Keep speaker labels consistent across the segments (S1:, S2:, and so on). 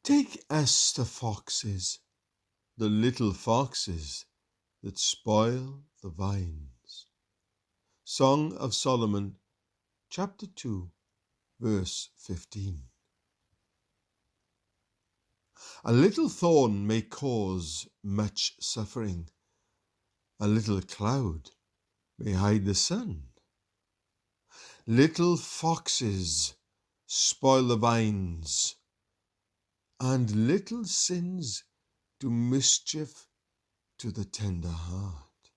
S1: Take us the foxes, the little foxes that spoil the vines. Song of Solomon, chapter 2, verse 15. A little thorn may cause much suffering. A little cloud may hide the sun. Little foxes spoil the vines, and little sins do mischief to the tender heart.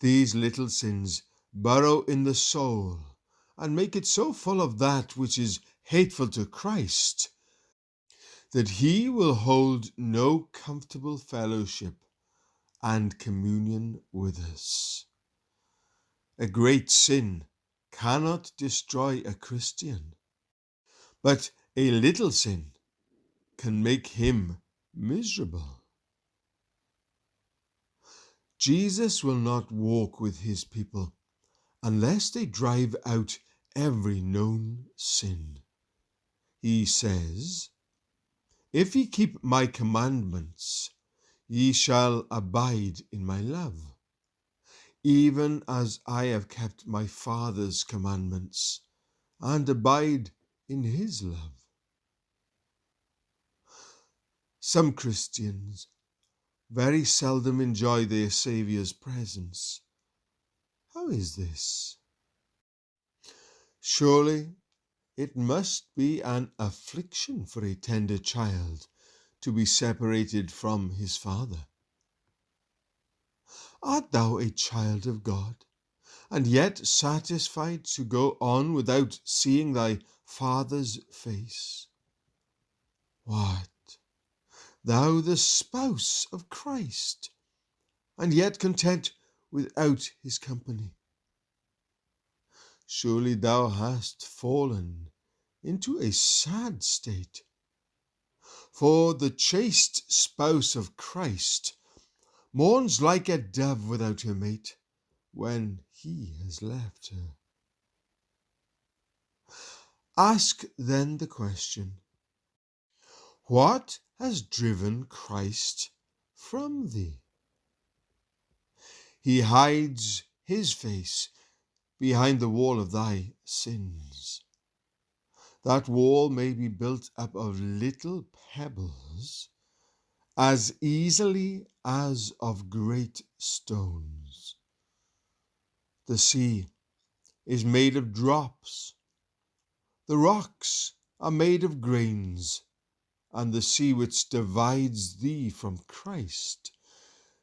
S1: These little sins burrow in the soul and make it so full of that which is hateful to Christ that he will hold no comfortable fellowship and communion with us. A great sin cannot destroy a Christian, but a little sin can make him miserable. Jesus will not walk with his people unless they drive out every known sin. He says, "If ye keep my commandments, ye shall abide in my love, even as I have kept my Father's commandments and abide in his love." Some Christians very seldom enjoy their Saviour's presence. How is this? Surely it must be an affliction for a tender child to be separated from his father. Art thou a child of God, and yet satisfied to go on without seeing thy Father's face? What? Thou the spouse of Christ, and yet content without his company? Surely thou hast fallen into a sad state. For the chaste spouse of Christ mourns like a dove without her mate when he has left her. Ask then the question, what has driven Christ from thee? He hides his face behind the wall of thy sins. That wall may be built up of little pebbles as easily as of great stones. The sea is made of drops. The rocks are made of grains, and the sea which divides thee from Christ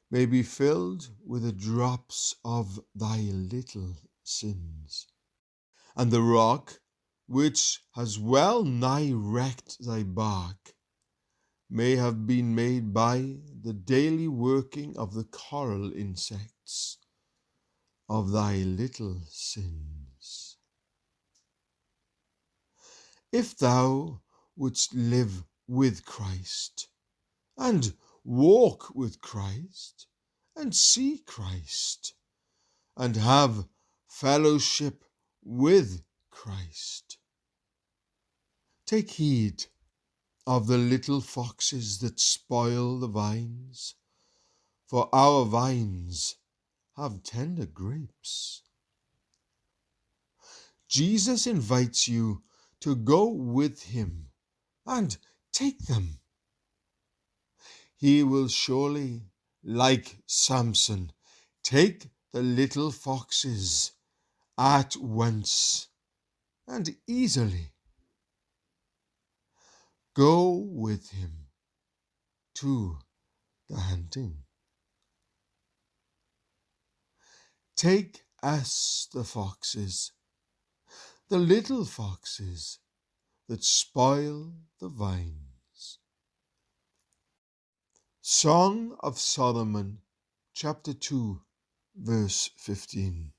S1: may be filled with the drops of thy little sins. And the rock which has well nigh wrecked thy bark may have been made by the daily working of the coral insects of thy little sins. If thou wouldst live with Christ, and walk with Christ, and see Christ, and have fellowship with Christ, take heed of the little foxes that spoil the vines, for our vines have tender grapes. Jesus invites you to go with him and take them. He will surely, like Samson, take the little foxes at once and easily. Go with him to the hunting. Take us the foxes, the little foxes that spoil the vines. Song of Solomon, chapter 2, verse 15.